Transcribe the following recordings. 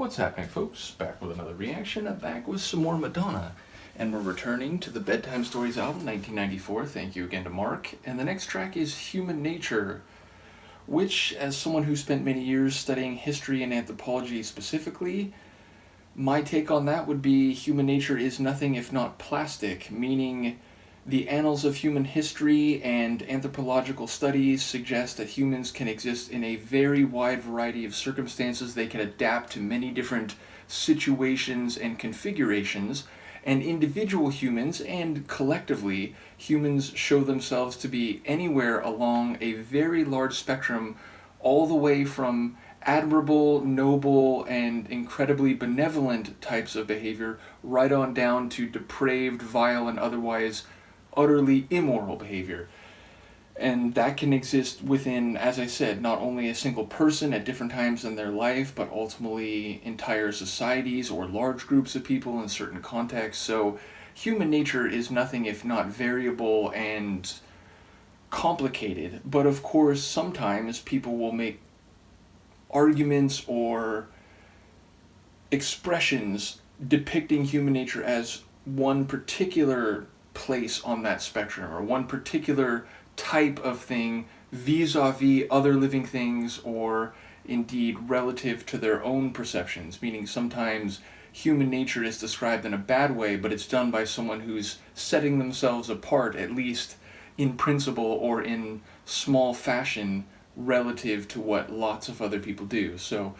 What's happening, folks? Back with another reaction. I'm back with some more Madonna. And we're returning to the Bedtime Stories album, 1994. Thank you again to Mark. And the next track is Human Nature, which, as someone who spent many years studying history and anthropology specifically, my take on that would be human nature is nothing if not plastic, meaning the annals of human history and anthropological studies suggest that humans can exist in a very wide variety of circumstances. They can adapt to many different situations and configurations, and individual humans and collectively humans show themselves to be anywhere along a very large spectrum, all the way from admirable, noble, and incredibly benevolent types of behavior right on down to depraved, vile, and otherwise utterly immoral behavior. And that can exist within, as I said, not only a single person at different times in their life, but ultimately entire societies or large groups of people in certain contexts. So human nature is nothing if not variable and complicated. But of course, sometimes people will make arguments or expressions depicting human nature as one particular place on that spectrum or one particular type of thing vis-a-vis other living things, or indeed relative to their own perceptions, meaning sometimes human nature is described in a bad way, but it's done by someone who's setting themselves apart, at least in principle or in small fashion, relative to what lots of other people do. So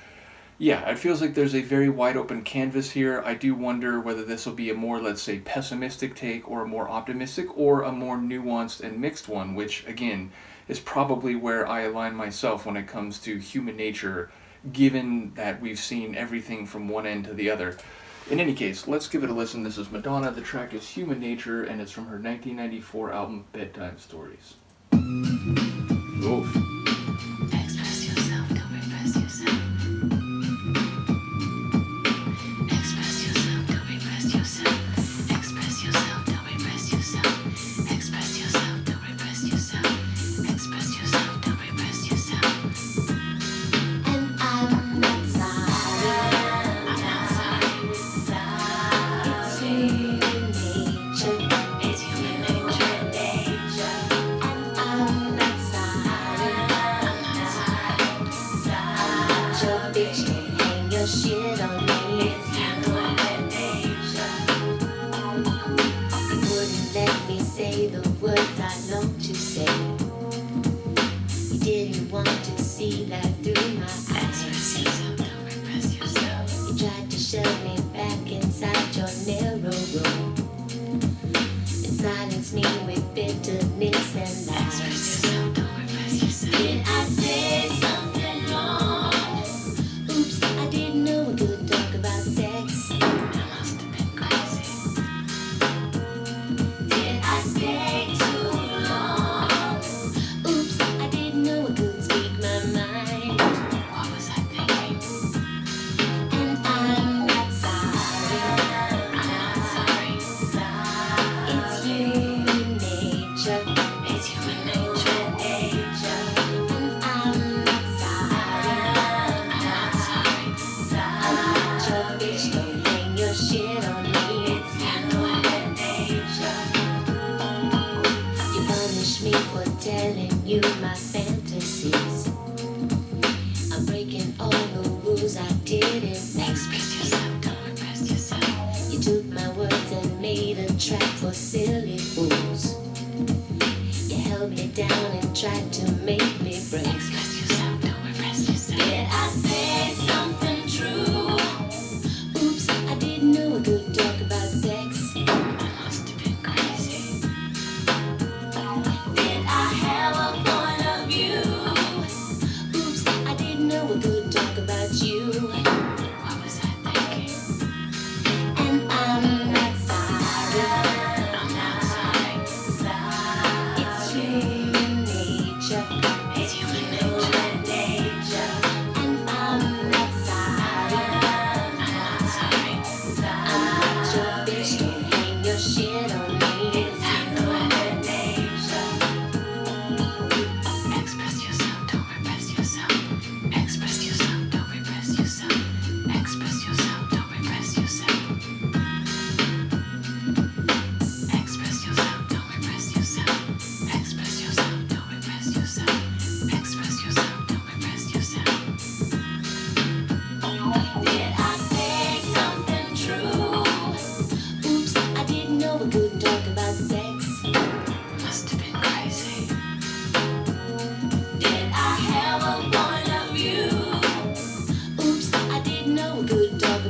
yeah, it feels like there's a very wide open canvas here. I do wonder whether this will be a more, let's say, pessimistic take or a more optimistic or a more nuanced and mixed one, which again is probably where I align myself when it comes to human nature, given that we've seen everything from one end to the other. In any case, let's give it a listen. This is Madonna. The track is Human Nature, and it's from her 1994 album Bedtime Stories. Oof. Express yourself, don't repress yourself. Express yourself, don't repress yourself. Express yourself, don't repress yourself. Express yourself, don't repress yourself. Express yourself, don't repress yourself. And I'm not sorry. I'm not sorry. It's human nature. It's human nature. And I'm not sorry. I'm not sorry. Your bitch can't hang your shit on me. It's human nature. You wouldn't let me say the words I know to say. You didn't want to see life through my eyes. Express yourself, don't repress yourself. You tried to shove me back inside your narrow room and silence me with bitterness and lies. Express yourself, don't repress yourself. Did I say something wrong? Oops, I didn't know we could talk about sex. I must have been crazy. Did I stay too long? Oops, I didn't know I could speak my mind. What was I thinking? And I'm not sorry. I'm not sorry. It's human nature. It's human nature. And I'm not sorry. I'm not sorry. I'm not your bitch, don't hang your shit on me. It's human nature. You punish me for telling you my fantasies. I'm breaking all the rules I didn't make. Express yourself, don't repress yourself. You took my words and made a track for silly fools. You held me down and tried to make me break. Express yourself, don't repress yourself. Did I say something true? Oops, I didn't know we could talk about sex. I must have been crazy. Did I have a point of view? Oops, I didn't know we could talk about you. What was I thinking? And I'm not sorry. I'm not sorry. It's human nature. It's human nature.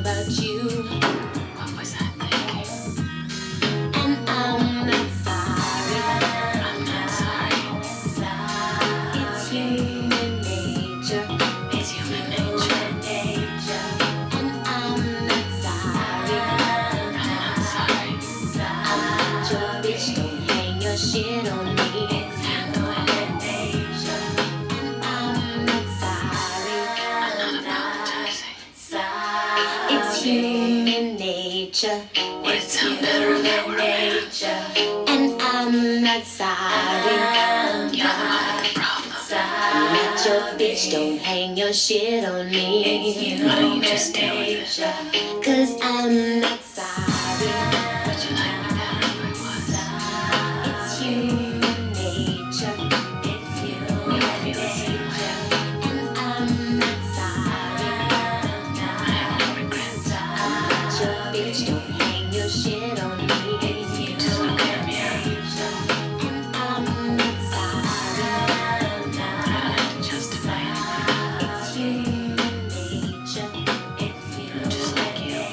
about you. What was I thinking? And I'm not sorry. I'm not sorry. It's human nature. It's human nature. And I'm not sorry. I'm not sorry. I'm not your bitch. Don't hang your shit on me. I'm doing it. And I'm not sorry. I'm not apologizing. It's human nature. Would it sound better if I were a man? And I'm not sorry. You're the one with the problem. I'm not your bitch. Don't hang your shit on me. Why don't you just deal with it? 'Cause I'm not sorry. Would you like me better if I was? It's human nature. You feel the same way. And I'm not sorry. I have no regrets. I'm not your bitch. Don't hang your shit on me. Just look at me. And I'm not sorry. I don't have to justify anything. It's human nature. I'm just like you.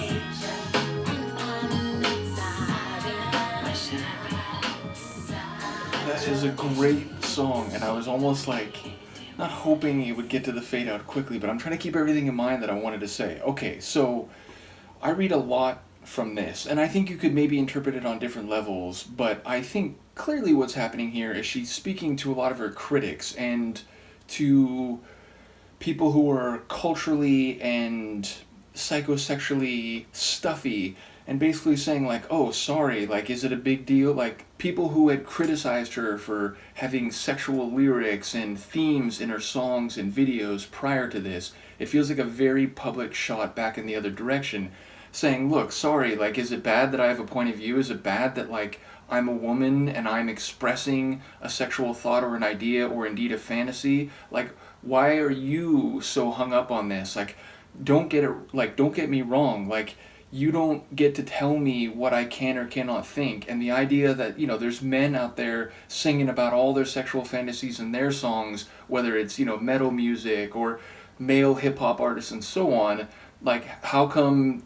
And I'm not sorry. Why should I be? That is a great song, and I was almost like, not hoping it would get to the fade out quickly, but I'm trying to keep everything in mind that I wanted to say. Okay, so I read a lot from this, and I think you could maybe interpret it on different levels, but I think clearly what's happening here is she's speaking to a lot of her critics and to people who are culturally and psychosexually stuffy, and basically saying like, oh, sorry, like, is it a big deal? Like, people who had criticized her for having sexual lyrics and themes in her songs and videos prior to this, it feels like a very public shot back in the other direction, saying, look, sorry, like, is it bad that I have a point of view? Is it bad that, like, I'm a woman and I'm expressing a sexual thought or an idea or indeed a fantasy? Like, why are you so hung up on this? Like, don't get me wrong, like, you don't get to tell me what I can or cannot think. And the idea that, there's men out there singing about all their sexual fantasies in their songs, whether it's, metal music or male hip-hop artists and so on, like, how come,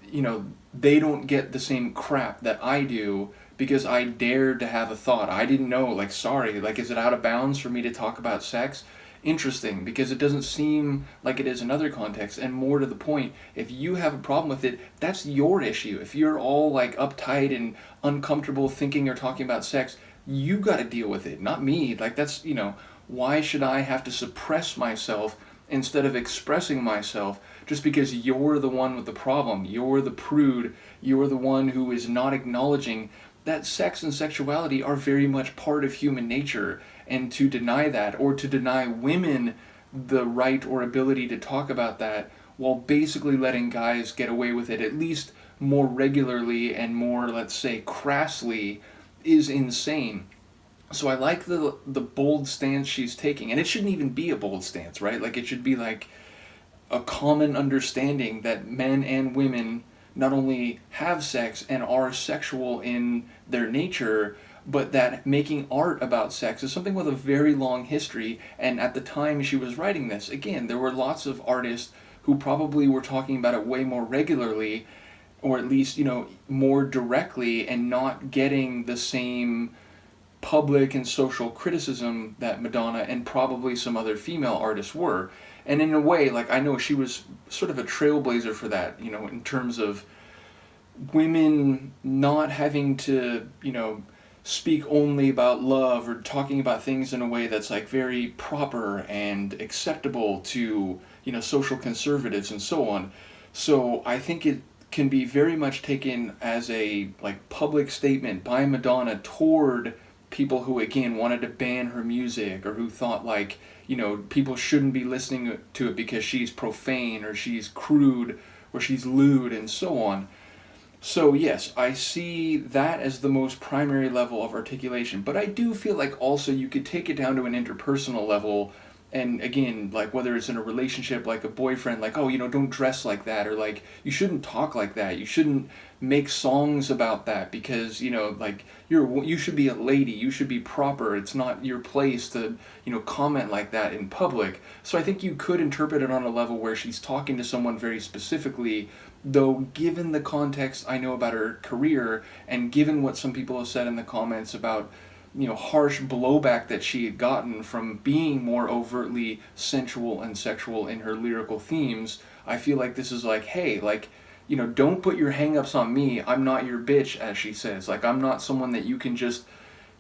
they don't get the same crap that I do because I dared to have a thought? I didn't know, like, sorry, like, is it out of bounds for me to talk about sex? Interesting, because it doesn't seem like it is in other contexts. And more to the point, if you have a problem with it, that's your issue. If you're all like uptight and uncomfortable thinking or talking about sex, you got to deal with it, not me. Like, that's, why should I have to suppress myself instead of expressing myself just because you're the one with the problem? You're the prude. You're the one who is not acknowledging that sex and sexuality are very much part of human nature. And to deny that, or to deny women the right or ability to talk about that, while basically letting guys get away with it at least more regularly and more, let's say, crassly, is insane. So I like the bold stance she's taking. And it shouldn't even be a bold stance, right? Like, it should be like a common understanding that men and women not only have sex and are sexual in their nature, but that making art about sex is something with a very long history. And at the time she was writing this, again, there were lots of artists who probably were talking about it way more regularly, or at least, more directly, and not getting the same public and social criticism that Madonna and probably some other female artists were. And in a way, like, I know she was sort of a trailblazer for that, in terms of women not having to, speak only about love or talking about things in a way that's like very proper and acceptable to, social conservatives and so on. So I think it can be very much taken as a like public statement by Madonna toward people who, again, wanted to ban her music, or who thought like, people shouldn't be listening to it because she's profane or she's crude or she's lewd and so on. So yes, I see that as the most primary level of articulation, but I do feel like also you could take it down to an interpersonal level And again, like whether it's in a relationship, like a boyfriend, like, oh, don't dress like that, or like you shouldn't talk like that, you shouldn't make songs about that, because like you should be a lady, you should be proper, it's not your place to comment like that in public. So I think you could interpret it on a level where she's talking to someone very specifically, though given the context I know about her career, and given what some people have said in the comments about harsh blowback that she had gotten from being more overtly sensual and sexual in her lyrical themes, I feel like this is like, hey, like, don't put your hang-ups on me. I'm not your bitch, as she says. Like, I'm not someone that you can just,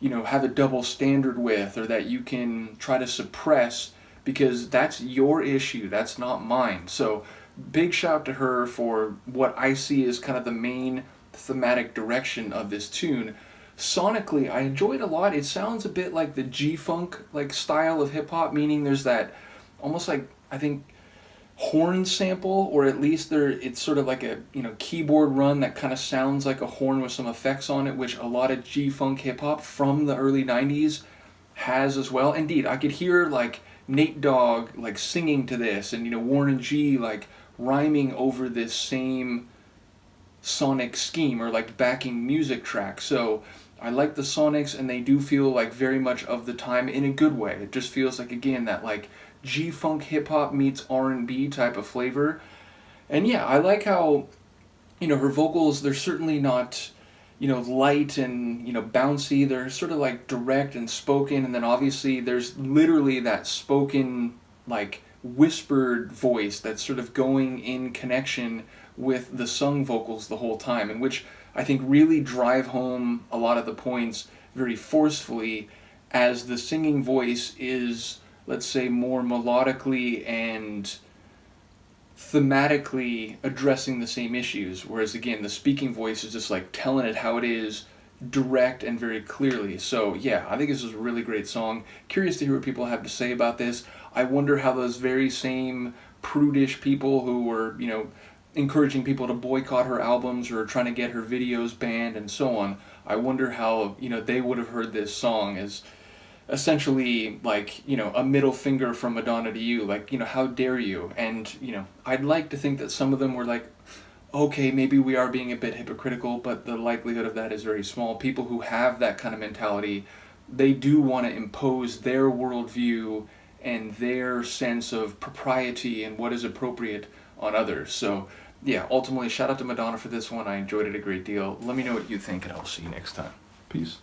have a double standard with, or that you can try to suppress, because that's your issue. That's not mine. So, big shout to her for what I see as kind of the main thematic direction of this tune. Sonically, I enjoy it a lot. It sounds a bit like the G-funk like style of hip hop, meaning there's that almost like, I think, horn sample, or at least it's sort of like a keyboard run that kind of sounds like a horn with some effects on it, which a lot of G-funk hip hop from the early 90s has as well. Indeed, I could hear like Nate Dogg like singing to this, and Warren G like rhyming over this same sonic scheme, or like backing music track. So I like the sonics, and they do feel like very much of the time in a good way. It just feels like, again, that like G-funk hip-hop meets R&B type of flavor. And yeah, I like how her vocals, they're certainly not light and bouncy. They're sort of like direct and spoken, and then obviously there's literally that spoken like whispered voice that's sort of going in connection with the sung vocals the whole time, and which I think really drive home a lot of the points very forcefully, as the singing voice is, let's say, more melodically and thematically addressing the same issues, whereas again the speaking voice is just like telling it how it is, direct and very clearly. So yeah, I think this is a really great song. Curious to hear what people have to say about this. I wonder how those very same prudish people who were encouraging people to boycott her albums or trying to get her videos banned and so on, I wonder how they would have heard this song as essentially like a middle finger from Madonna to you, like how dare you. And I'd like to think that some of them were like, okay, maybe we are being a bit hypocritical, but the likelihood of that is very small. People who have that kind of mentality, they do want to impose their worldview and their sense of propriety and what is appropriate on others. So yeah, ultimately, shout out to Madonna for this one. I enjoyed it a great deal. Let me know what you think, and I'll see you next time. Peace.